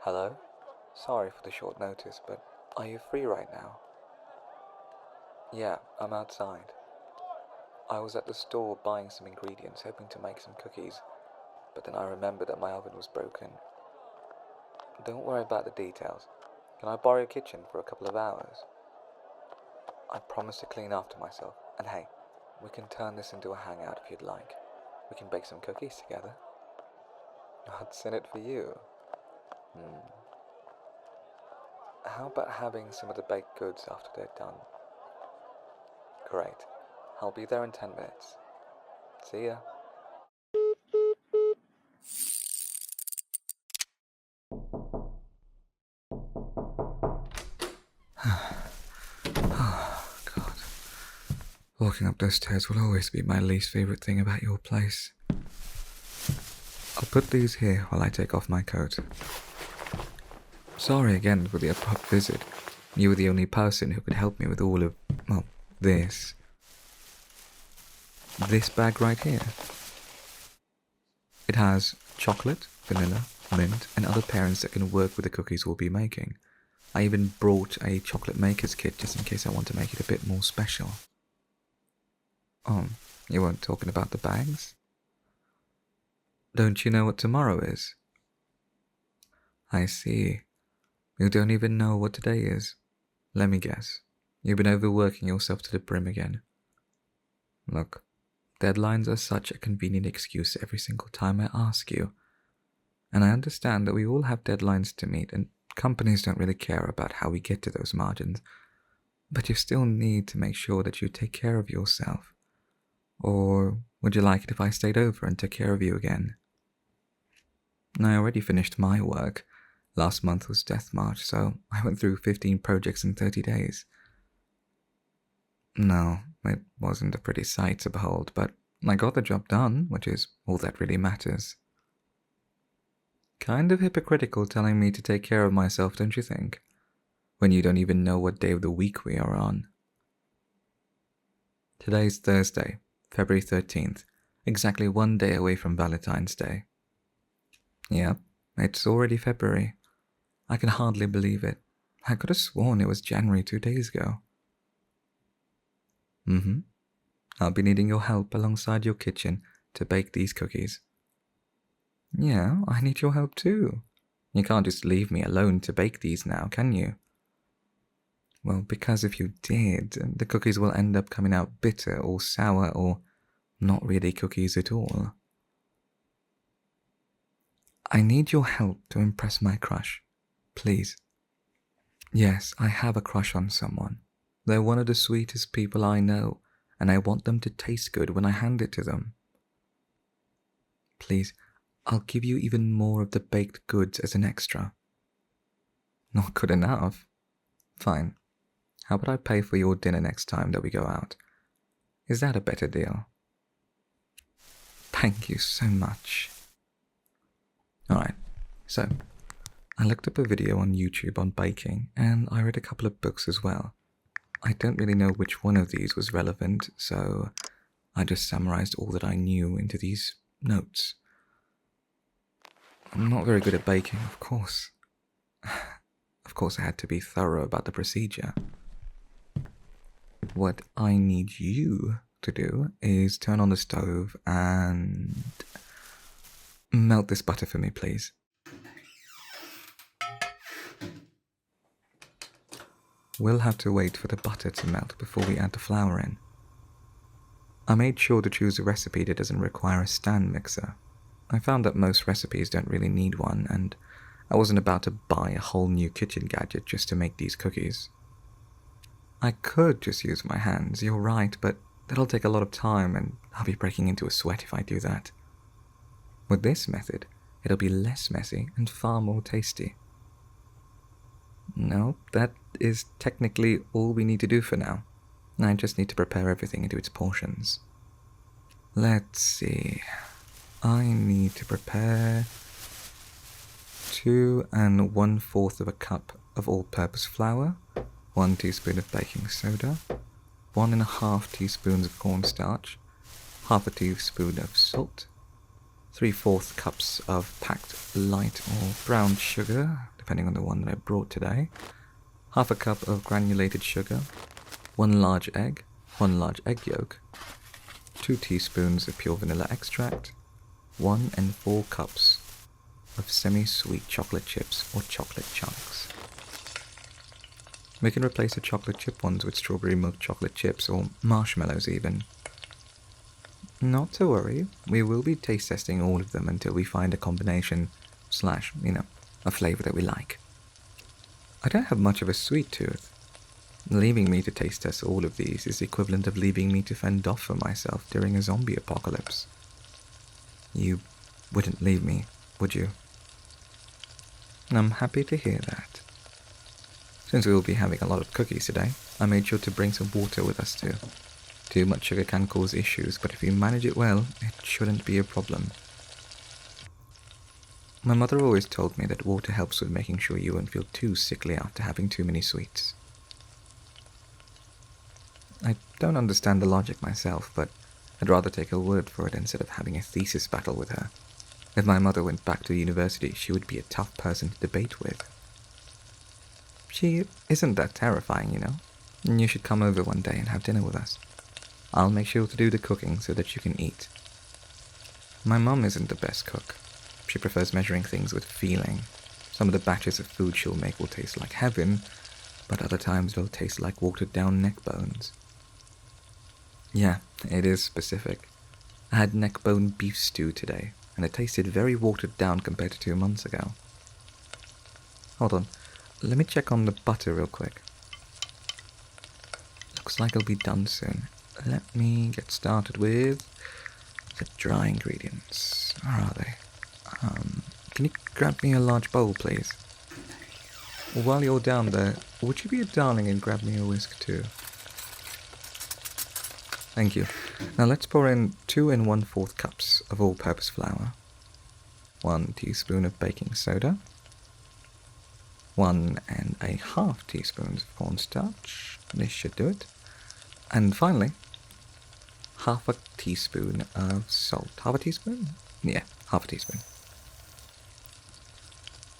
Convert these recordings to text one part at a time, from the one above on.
Hello? Sorry for the short notice, but are you free right now? Yeah, I'm outside. I was at the store buying some ingredients, hoping to make some cookies, but then I remembered that my oven was broken. Don't worry about the details. Can I borrow your kitchen for a couple of hours? I promise to clean after myself, and hey, we can turn this into a hangout if you'd like. We can bake some cookies together. What's in it for you? How about having some of the baked goods after they're done? Great. I'll be there in 10 minutes. See ya. Oh, God. Walking up those stairs will always be my least favorite thing about your place. I'll put these here while I take off my coat. Sorry again for the abrupt visit. You were the only person who could help me with all of, well, this. This bag right here. It has chocolate, vanilla, mint, and other pairings that can work with the cookies we'll be making. I even brought a chocolate maker's kit just in case I want to make it a bit more special. Oh, you weren't talking about the bags? Don't you know what tomorrow is? I see. You don't even know what today is. Let me guess. You've been overworking yourself to the brim again. Look, deadlines are such a convenient excuse every single time I ask you. And I understand that we all have deadlines to meet, and companies don't really care about how we get to those margins. But you still need to make sure that you take care of yourself. Or would you like it if I stayed over and took care of you again? I already finished my work. Last month was Death March, so I went through 15 projects in 30 days. No, it wasn't a pretty sight to behold, but I got the job done, which is all that really matters. Kind of hypocritical telling me to take care of myself, don't you think? When you don't even know what day of the week we are on. Today's Thursday, February 13th, exactly 1 day away from Valentine's Day. Yep, it's already February. I can hardly believe it. I could have sworn it was January 2 days ago. I'll be needing your help alongside your kitchen to bake these cookies. Yeah, I need your help too. You can't just leave me alone to bake these now, can you? Well, because if you did, the cookies will end up coming out bitter or sour or not really cookies at all. I need your help to impress my crush. Please. Yes, I have a crush on someone. They're one of the sweetest people I know, and I want them to taste good when I hand it to them. Please, I'll give you even more of the baked goods as an extra. Not good enough? Fine. How about I pay for your dinner next time that we go out? Is that a better deal? Thank you so much. Alright, so I looked up a video on YouTube on baking, and I read a couple of books as well. I don't really know which one of these was relevant, so I just summarized all that I knew into these notes. I'm not very good at baking, of course. Of course I had to be thorough about the procedure. What I need you to do is turn on the stove and melt this butter for me, please. We'll have to wait for the butter to melt before we add the flour in. I made sure to choose a recipe that doesn't require a stand mixer. I found that most recipes don't really need one, and I wasn't about to buy a whole new kitchen gadget just to make these cookies. I could just use my hands, you're right, but that'll take a lot of time and I'll be breaking into a sweat if I do that. With this method, it'll be less messy and far more tasty. No, that is technically all we need to do for now. I just need to prepare everything into its portions. Let's see. I need to prepare 2 1/4 of a cup of all-purpose flour, 1 teaspoon of baking soda, 1½ teaspoons of cornstarch, 1/2 teaspoon of salt, 3/4 cups of packed light or brown sugar, depending on the one that I brought today, half a cup of granulated sugar, 1 large egg, 1 large egg yolk, 2 teaspoons of pure vanilla extract, 1 and 4 cups of semi-sweet chocolate chips or chocolate chunks. We can replace the chocolate chip ones with strawberry milk chocolate chips or marshmallows even. Not to worry, we will be taste testing all of them until we find a combination / a flavor that we like. I don't have much of a sweet tooth. Leaving me to taste test all of these is the equivalent of leaving me to fend off for myself during a zombie apocalypse. You wouldn't leave me, would you? I'm happy to hear that. Since we will be having a lot of cookies today, I made sure to bring some water with us too. Too much sugar can cause issues, but if you manage it well, it shouldn't be a problem. My mother always told me that water helps with making sure you won't feel too sickly after having too many sweets. I don't understand the logic myself, but I'd rather take her word for it instead of having a thesis battle with her. If my mother went back to university, she would be a tough person to debate with. She isn't that terrifying, and you should come over one day and have dinner with us. I'll make sure to do the cooking so that you can eat. My mum isn't the best cook. She prefers measuring things with feeling. Some of the batches of food she'll make will taste like heaven, but other times they'll taste like watered-down neck bones. Yeah, it is specific. I had neck bone beef stew today, and it tasted very watered down compared to 2 months ago. Hold on, let me check on the butter real quick. Looks like it'll be done soon. Let me get started with the dry ingredients. Where are they? Can you grab me a large bowl, please? While you're down there, would you be a darling and grab me a whisk too? Thank you. Now let's pour in 2 and 1/4 cups of all-purpose flour, 1 teaspoon of baking soda, 1 1/2 teaspoons of cornstarch. This should do it. And finally, 1/2 teaspoon of salt. 1/2 teaspoon? Yeah, 1/2 teaspoon.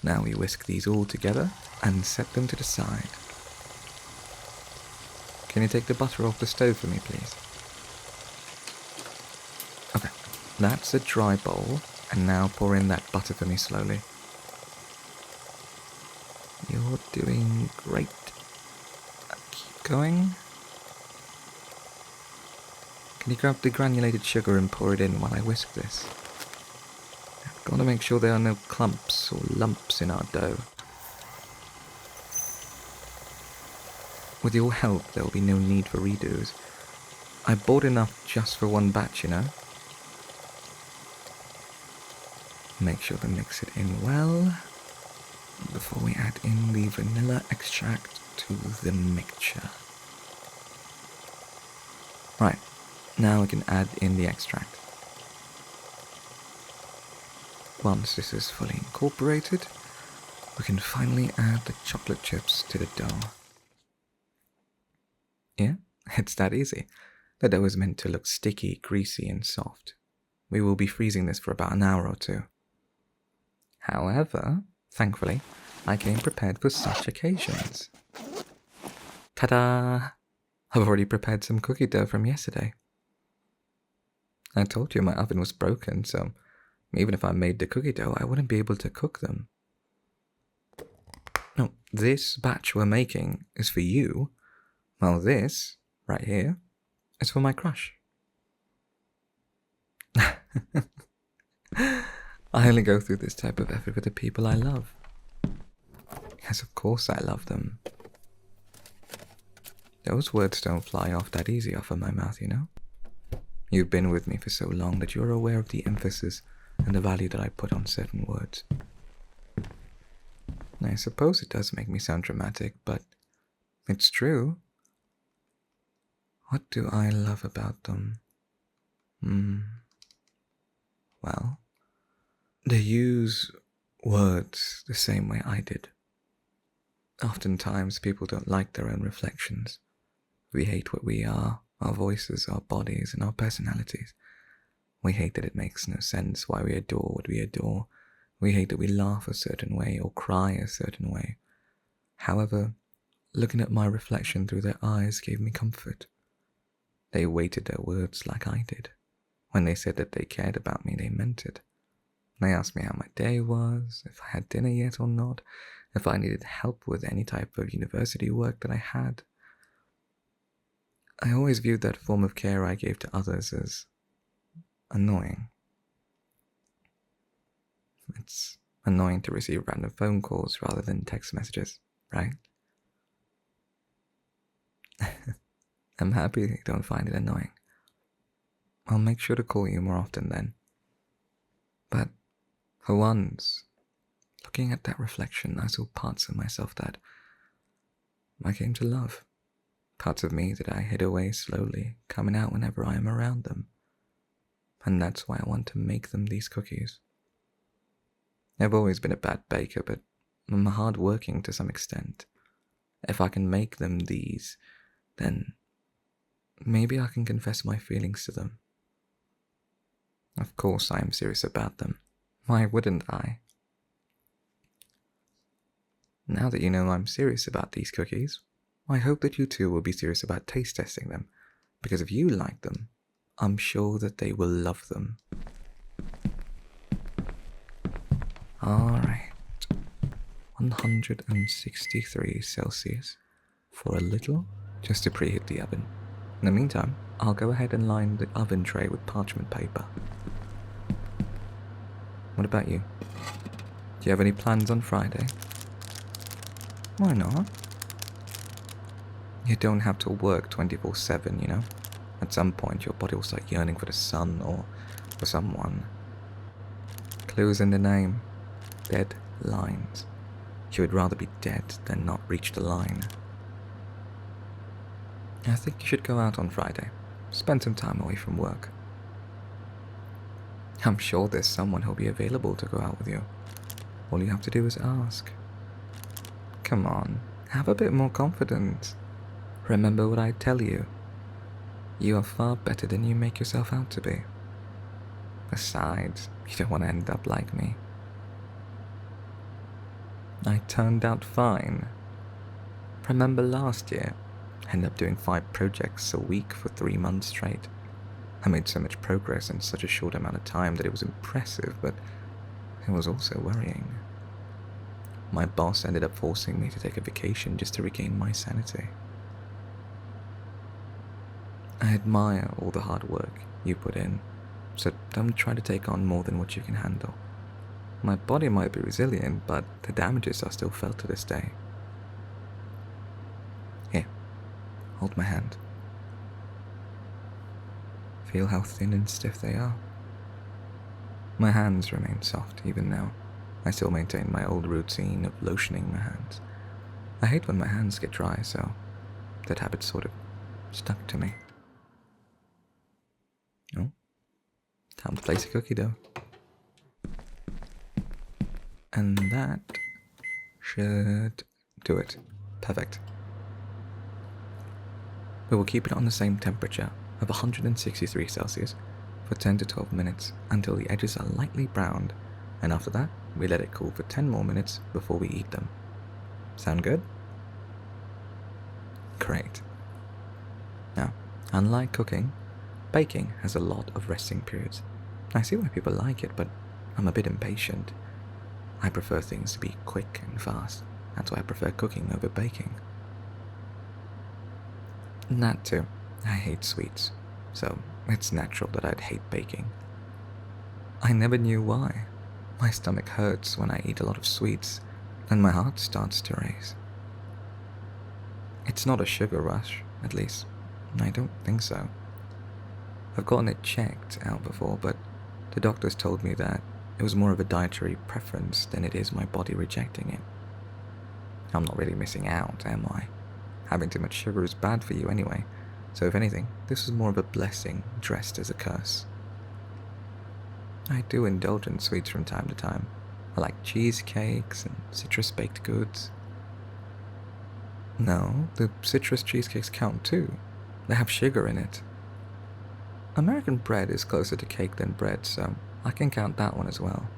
Now we whisk these all together and set them to the side. Can you take the butter off the stove for me, please? Okay, that's a dry bowl, and now pour in that butter for me slowly. You're doing great. Keep going. Can you grab the granulated sugar and pour it in while I whisk this? I've got to make sure there are no clumps or lumps in our dough. With your help, there will be no need for redos. I bought enough just for 1 batch, Make sure to mix it in well before we add in the vanilla extract to the mixture. Right, now we can add in the extract. Once this is fully incorporated, we can finally add the chocolate chips to the dough. Yeah, it's that easy. The dough is meant to look sticky, greasy, and soft. We will be freezing this for about an hour or 2. However, thankfully, I came prepared for such occasions. Ta-da! I've already prepared some cookie dough from yesterday. I told you my oven was broken, so even if I made the cookie dough, I wouldn't be able to cook them. No, this batch we're making is for you, while this, right here, is for my crush. I only go through this type of effort for the people I love. Yes, of course I love them. Those words don't fly off that easy off of my mouth, You've been with me for so long that you're aware of the emphasis and the value that I put on certain words. I suppose it does make me sound dramatic, but it's true. What do I love about them? Well, they use words the same way I did. Oftentimes, people don't like their own reflections. We hate what we are, our voices, our bodies, and our personalities. We hate that it makes no sense why we adore what we adore. We hate that we laugh a certain way or cry a certain way. However, looking at my reflection through their eyes gave me comfort. They weighted their words like I did. When they said that they cared about me, they meant it. They asked me how my day was, if I had dinner yet or not, if I needed help with any type of university work that I had. I always viewed that form of care I gave to others as annoying. It's annoying to receive random phone calls rather than text messages, right? I'm happy you don't find it annoying. I'll make sure to call you more often then. But for once, looking at that reflection, I saw parts of myself that I came to love. Parts of me that I hid away slowly, coming out whenever I am around them. And that's why I want to make them these cookies. I've always been a bad baker, but I'm hard-working to some extent. If I can make them these, then maybe I can confess my feelings to them. Of course I am serious about them. Why wouldn't I? Now that you know I'm serious about these cookies, I hope that you too will be serious about taste testing them, because if you like them, I'm sure that they will love them. Alright, 163 Celsius for a little, just to preheat the oven. In the meantime, I'll go ahead and line the oven tray with parchment paper. What about you? Do you have any plans on Friday? Why not? You don't have to work 24/7, you know? At some point, your body will start yearning for the sun or for someone. Clues in the name. Dead lines. You would rather be dead than not reach the line. I think you should go out on Friday. Spend some time away from work. I'm sure there's someone who'll be available to go out with you. All you have to do is ask. Come on, have a bit more confidence. Remember what I tell you. You are far better than you make yourself out to be. Besides, you don't want to end up like me. I turned out fine. Remember last year? I ended up doing 5 projects a week for 3 months straight. I made so much progress in such a short amount of time that it was impressive, but it was also worrying. My boss ended up forcing me to take a vacation just to regain my sanity. I admire all the hard work you put in, so don't try to take on more than what you can handle. My body might be resilient, but the damages are still felt to this day. Here, hold my hand. Feel how thin and stiff they are. My hands remain soft even now. I still maintain my old routine of lotioning my hands. I hate when my hands get dry, so that habit sort of stuck to me. Oh, time to place a cookie dough. And that should do it. Perfect. We will keep it on the same temperature of 163 Celsius for 10 to 12 minutes until the edges are lightly browned, and after that, we let it cool for 10 more minutes before we eat them. Sound good? Great. Now, unlike cooking, baking has a lot of resting periods. I see why people like it, but I'm a bit impatient. I prefer things to be quick and fast. That's why I prefer cooking over baking. And that too, I hate sweets, so it's natural that I'd hate baking. I never knew why. My stomach hurts when I eat a lot of sweets, and my heart starts to race. It's not a sugar rush, at least, I don't think so. I've gotten it checked out before, but the doctors told me that it was more of a dietary preference than it is my body rejecting it. I'm not really missing out, am I? Having too much sugar is bad for you anyway, so if anything, this is more of a blessing dressed as a curse. I do indulge in sweets from time to time. I like cheesecakes and citrus baked goods. No, the citrus cheesecakes count too. They have sugar in it. American bread is closer to cake than bread, so I can count that one as well.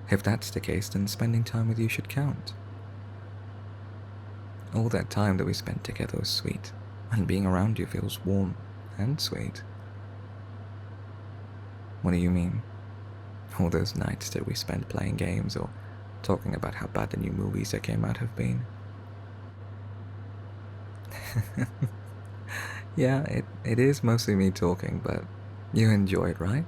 If that's the case, then spending time with you should count. All that time that we spent together was sweet, and being around you feels warm and sweet. What do you mean? All those nights that we spent playing games or talking about how bad the new movies that came out have been. Yeah, it is mostly me talking, but you enjoy it, right?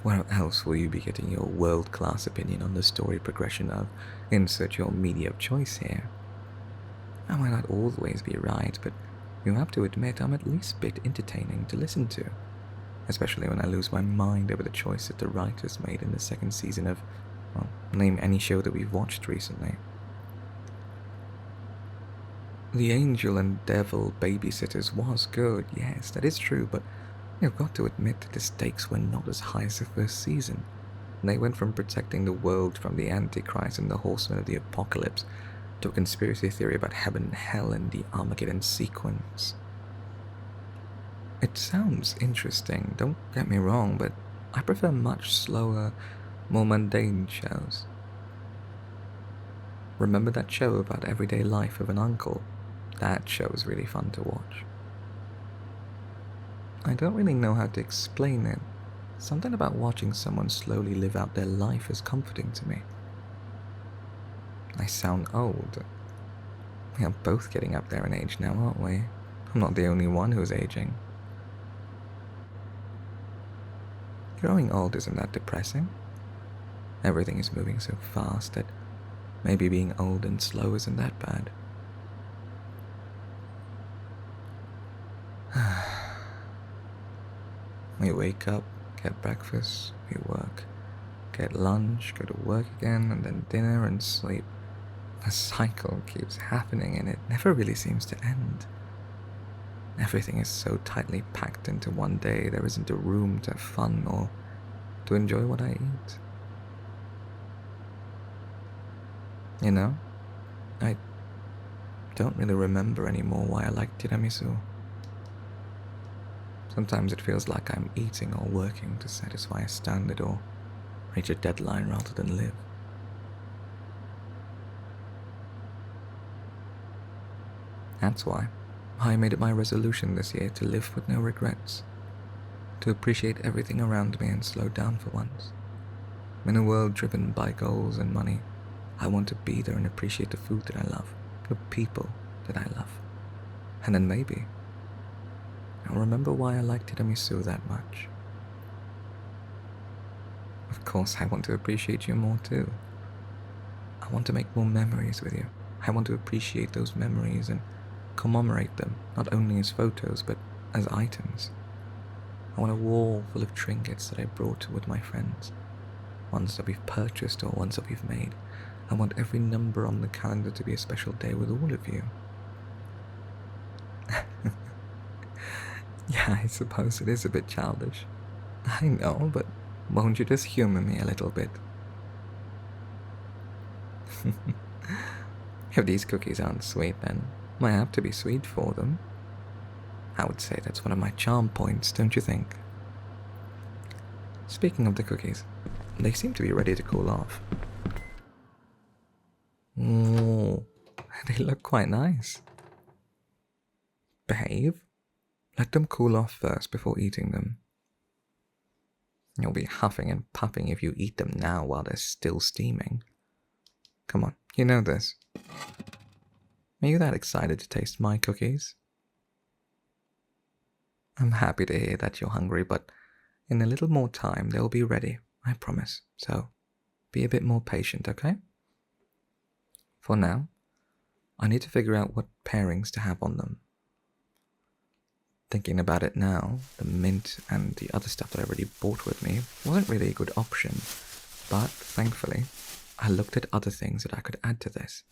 Where else will you be getting your world-class opinion on the story progression of insert your media of choice here? I might not always be right, but you have to admit I'm at least a bit entertaining to listen to, especially when I lose my mind over the choice that the writers made in the second season of, well, name any show that we've watched recently. The Angel and Devil Babysitters was good, yes, that is true, but you've got to admit that the stakes were not as high as the first season. They went from protecting the world from the Antichrist and the Horsemen of the Apocalypse to a conspiracy theory about heaven and hell and the Armageddon sequence. It sounds interesting, don't get me wrong, but I prefer much slower, more mundane shows. Remember that show about everyday life of an uncle? That show was really fun to watch. I don't really know how to explain it. Something about watching someone slowly live out their life is comforting to me. I sound old. We are both getting up there in age now, aren't we? I'm not the only one who's aging. Growing old isn't that depressing. Everything is moving so fast that maybe being old and slow isn't that bad. We wake up, get breakfast, we work, get lunch, go to work again, and then dinner and sleep. The cycle keeps happening and it never really seems to end. Everything is so tightly packed into one day, there isn't a room to have fun or to enjoy what I eat. You know, I don't really remember anymore why I like tiramisu. Sometimes it feels like I'm eating or working to satisfy a standard or reach a deadline rather than live. That's why I made it my resolution this year to live with no regrets, to appreciate everything around me and slow down for once. In a world driven by goals and money, I want to be there and appreciate the food that I love, the people that I love. And then maybe I'll remember why I like tiramisu that much. Of course, I want to appreciate you more too. I want to make more memories with you. I want to appreciate those memories and commemorate them, not only as photos, but as items. I want a wall full of trinkets that I brought with my friends, ones that we've purchased or ones that we've made. I want every number on the calendar to be a special day with all of you. Yeah, I suppose it is a bit childish. I know, but won't you just humor me a little bit? If these cookies aren't sweet, then I have to be sweet for them. I would say that's one of my charm points, don't you think? Speaking of the cookies, they seem to be ready to cool off. Oh, they look quite nice. Behave. Let them cool off first before eating them. You'll be huffing and puffing if you eat them now while they're still steaming. Come on, you know this. Are you that excited to taste my cookies? I'm happy to hear that you're hungry, but in a little more time they'll be ready, I promise. So, be a bit more patient, okay? For now, I need to figure out what pairings to have on them. Thinking about it now, the mint and the other stuff that I already bought with me wasn't really a good option, but thankfully, I looked at other things that I could add to this.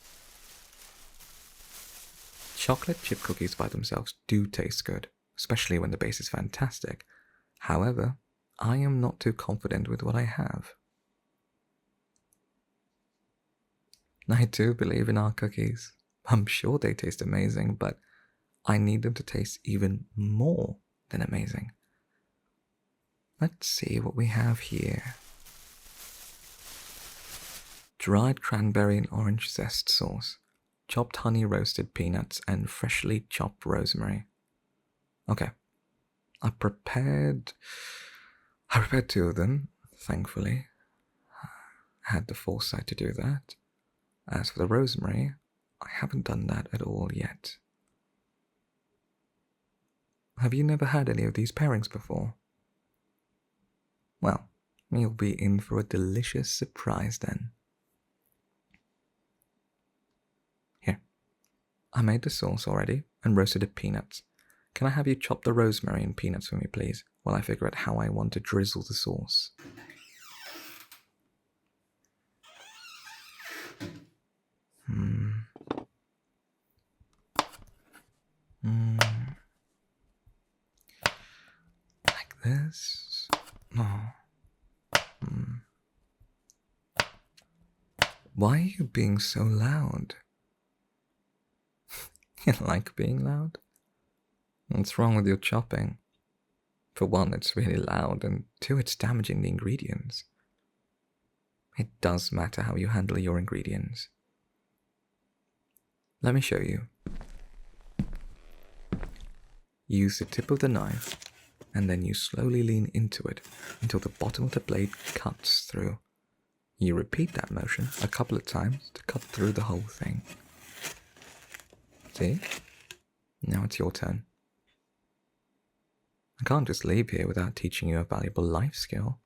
Chocolate chip cookies by themselves do taste good, especially when the base is fantastic. However, I am not too confident with what I have. I do believe in our cookies. I'm sure they taste amazing, but I need them to taste even more than amazing. Let's see what we have here. Dried cranberry and orange zest sauce, chopped honey roasted peanuts, and freshly chopped rosemary. Okay, I prepared 2 of them, thankfully. I had the foresight to do that. As for the rosemary, I haven't done that at all yet. Have you never had any of these pairings before? Well, you'll be in for a delicious surprise then. Here, I made the sauce already and roasted the peanuts. Can I have you chop the rosemary and peanuts for me, please, while I figure out how I want to drizzle the sauce? Like this? Oh. Why are you being so loud? You like being loud? What's wrong with your chopping? For one, it's really loud, and 2, it's damaging the ingredients. It does matter how you handle your ingredients. Let me show you. Use the tip of the knife, and then you slowly lean into it until the bottom of the blade cuts through. You repeat that motion a couple of times to cut through the whole thing. See? Now it's your turn. I can't just leave here without teaching you a valuable life skill.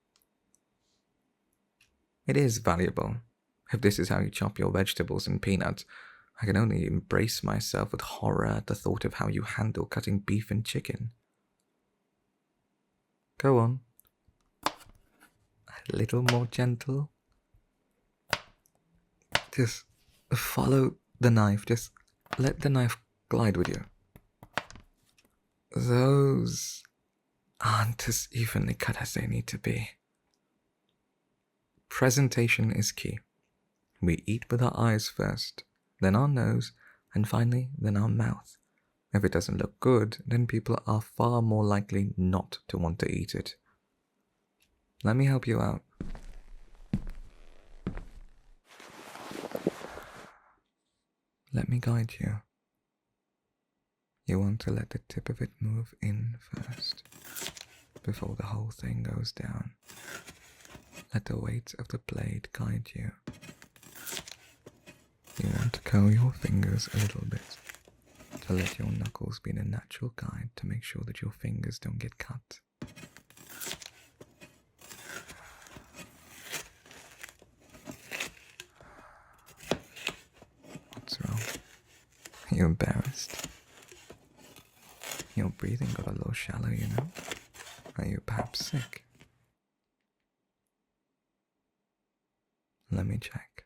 It is valuable. If this is how you chop your vegetables and peanuts, I can only embrace myself with horror at the thought of how you handle cutting beef and chicken. Go on. A little more gentle. Just follow the knife. Just let the knife glide with you. Those aren't as evenly cut as they need to be. Presentation is key. We eat with our eyes first, then our nose, and finally, then our mouth. If it doesn't look good, then people are far more likely not to want to eat it. Let me help you out. Let me guide you. You want to let the tip of it move in first, before the whole thing goes down. Let the weight of the blade guide you. You want to curl your fingers a little bit, to let your knuckles be the natural guide to make sure that your fingers don't get cut. What's wrong? Are you embarrassed? Your breathing got a little shallow, you know? Are you perhaps sick? Let me check.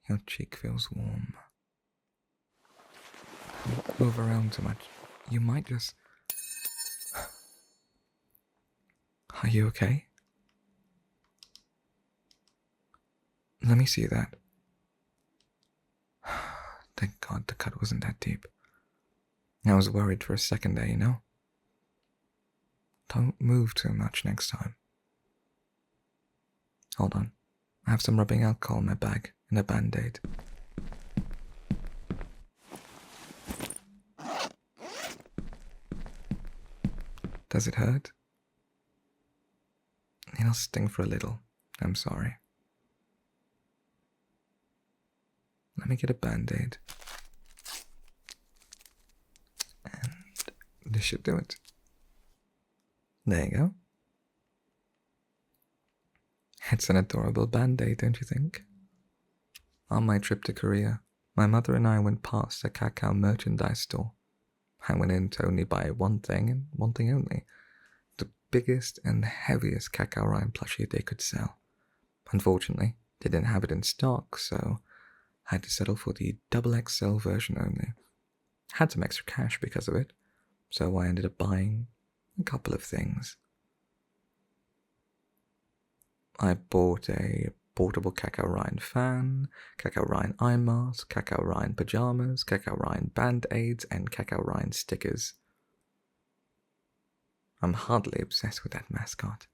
Your cheek feels warm. Don't move around too much. You might just... Are you okay? Let me see that. Thank God the cut wasn't that deep. I was worried for a second there, you know? Don't move too much next time. Hold on. I have some rubbing alcohol in my bag and a band-aid. Does it hurt? It'll sting for a little. I'm sorry. Let me get a band-aid. And this should do it. There you go. It's an adorable band-aid, don't you think? On my trip to Korea, my mother and I went past a cacao merchandise store. I went in to only buy one thing, and one thing only. The biggest and heaviest cacao rind plushie they could sell. Unfortunately, they didn't have it in stock, so I had to settle for the XXL version only. Had some extra cash because of it, so I ended up buying a couple of things. I bought a portable cacao rind fan, cacao rind eye mask, cacao rind pajamas, cacao rind band-aids, and cacao rind stickers. I'm hardly obsessed with that mascot.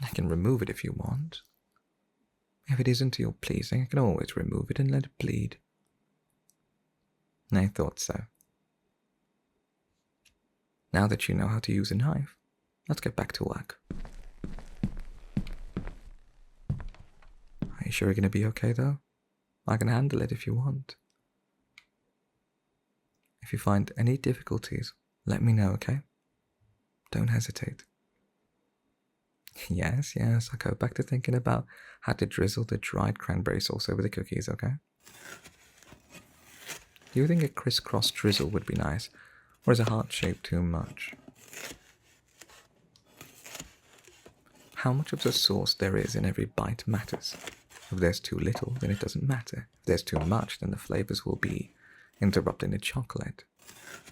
I can remove it if you want. If it isn't to your pleasing, I can always remove it and let it bleed. I thought so. Now that you know how to use a knife, let's get back to work. Are you sure you're going to be okay, though? I can handle it if you want. If you find any difficulties, let me know, okay? Don't hesitate. Yes, I'll go back to thinking about how to drizzle the dried cranberry sauce over the cookies, okay? Do you think a crisscross drizzle would be nice, or is a heart shape too much? How much of the sauce there is in every bite matters. If there's too little, then it doesn't matter. If there's too much, then the flavors will be interrupting the chocolate.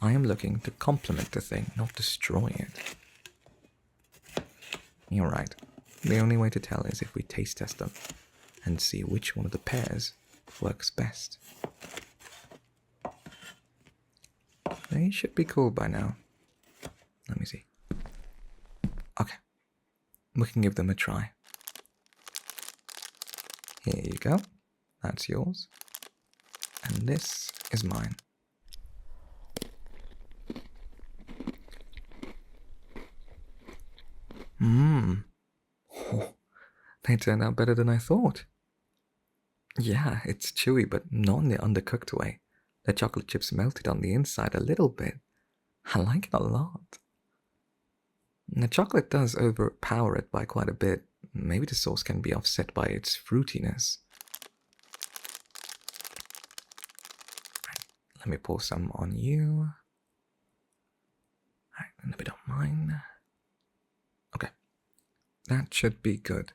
I am looking to complement the thing, not destroy it. You're right. The only way to tell is if we taste test them and see which one of the pairs works best. They should be cool by now. Let me see. Okay. We can give them a try. Here you go. That's yours. And this is mine. Oh, they turned out better than I thought. Yeah, it's chewy, but not in the undercooked way. The chocolate chips melted on the inside a little bit. I like it a lot. The chocolate does overpower it by quite a bit. Maybe the sauce can be offset by its fruitiness. Let me pour some on you. Alright, and a bit on mine. Okay. That should be good.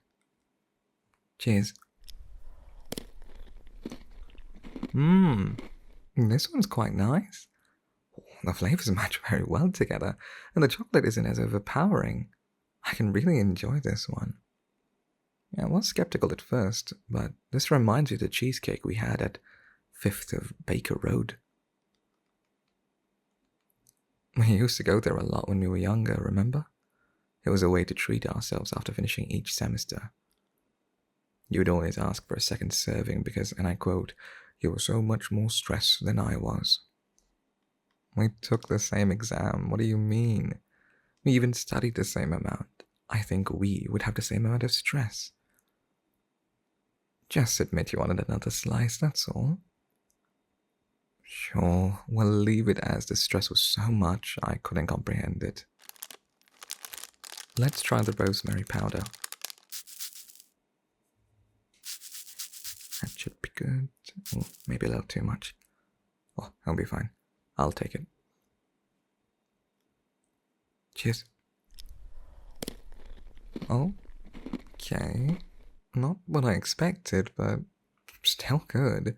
Cheers. This one's quite nice. The flavors match very well together, and the chocolate isn't as overpowering. I can really enjoy this one. I was skeptical at first, but this reminds me of the cheesecake we had at 5th of Baker Road. We used to go there a lot when we were younger, remember? It was a way to treat ourselves after finishing each semester. You would always ask for a second serving because, and I quote, "You were so much more stressed than I was." We took the same exam, what do you mean? We even studied the same amount. I think we would have the same amount of stress. Just admit you wanted another slice, that's all. Sure, we'll leave it as the stress was so much I couldn't comprehend it. Let's try the rosemary powder. That should be good. Ooh, maybe a little too much. Oh, I'll be fine. I'll take it. Cheers. Okay. Not what I expected, but still good.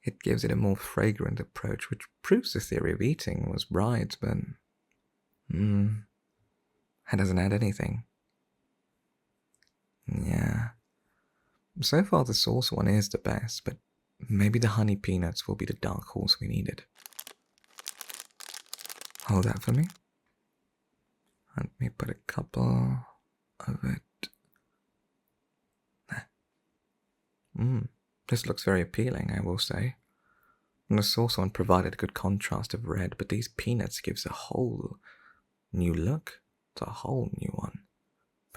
It gives it a more fragrant approach, which proves the theory of eating was right, but... it doesn't add anything. Yeah. So far the sauce one is the best, but maybe the honey peanuts will be the dark horse we needed. Hold that for me. Let me put a couple of it. There. This looks very appealing, I will say. And the sauce one provided a good contrast of red, but these peanuts gives a whole new look to a whole new one.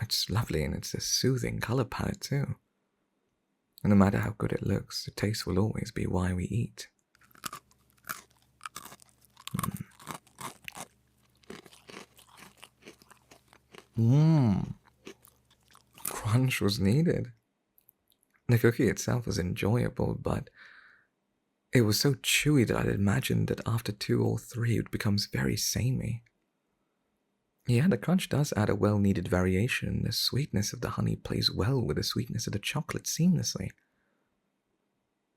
It's lovely and it's a soothing color palette too. And no matter how good it looks, the taste will always be why we eat. Crunch was needed. The cookie itself was enjoyable, but it was so chewy that I'd imagined that after 2 or 3 it becomes very samey. Yeah, the crunch does add a well-needed variation. The sweetness of the honey plays well with the sweetness of the chocolate seamlessly.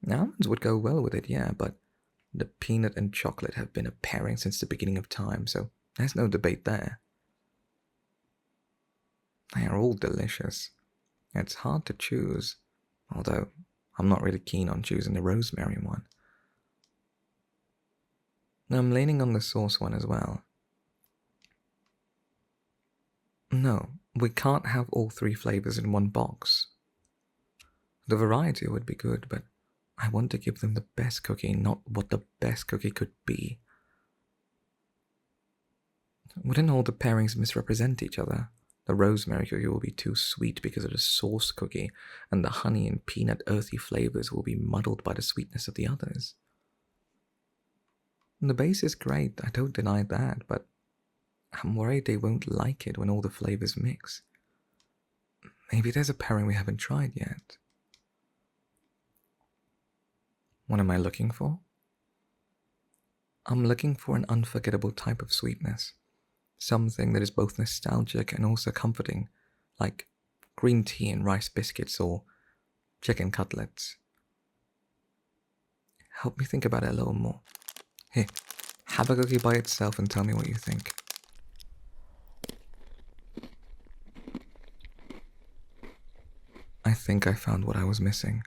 The almonds would go well with it, yeah, but the peanut and chocolate have been a pairing since the beginning of time, so there's no debate there. They are all delicious. It's hard to choose, although I'm not really keen on choosing the rosemary one. I'm leaning on the sauce one as well. No, we can't have all 3 flavors in one box. The variety would be good, but I want to give them the best cookie, not what the best cookie could be. Wouldn't all the pairings misrepresent each other? The rosemary cookie will be too sweet because of the sauce cookie, and the honey and peanut earthy flavors will be muddled by the sweetness of the others. The base is great, I don't deny that, but I'm worried they won't like it when all the flavors mix. Maybe there's a pairing we haven't tried yet. What am I looking for? I'm looking for an unforgettable type of sweetness. Something that is both nostalgic and also comforting, like green tea and rice biscuits or chicken cutlets. Help me think about it a little more. Here, have a cookie by itself and tell me what you think. I think I found what I was missing.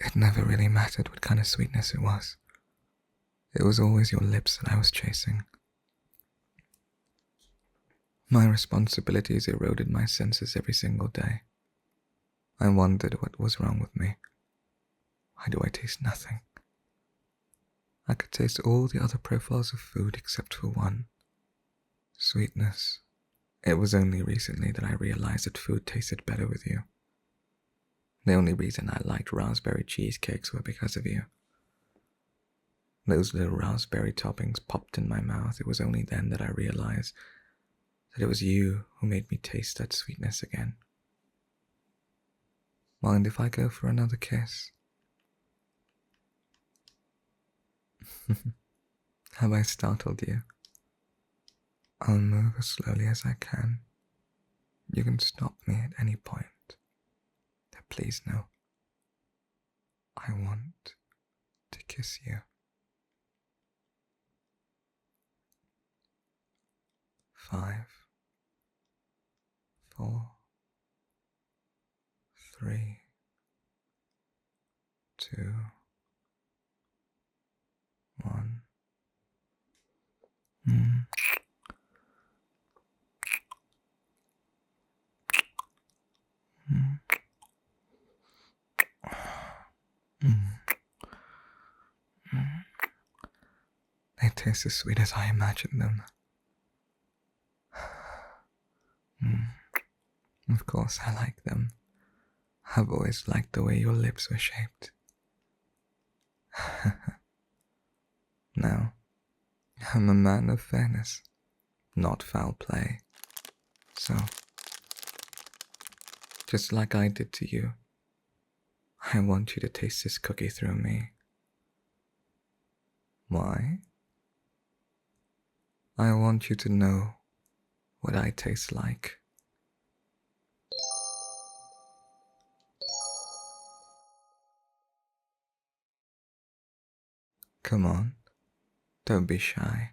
It never really mattered what kind of sweetness it was. It was always your lips that I was chasing. My responsibilities eroded my senses every single day. I wondered what was wrong with me. Why do I taste nothing? I could taste all the other profiles of food except for one. Sweetness. It was only recently that I realized that food tasted better with you. The only reason I liked raspberry cheesecakes were because of you. Those little raspberry toppings popped in my mouth. It was only then that I realized that it was you who made me taste that sweetness again. Mind if I go for another kiss? Have I startled you? I'll move as slowly as I can. You can stop me at any point. Please no. I want to kiss you. 5, 4, 3, 2, 1. They taste as sweet as I imagined them. Of course I like them. I've always liked the way your lips were shaped. Now, I'm a man of fairness, not foul play. So, just like I did to you, I want you to taste this cookie through me. Why? I want you to know what I taste like. Come on, don't be shy.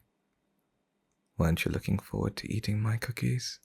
Weren't you looking forward to eating my cookies?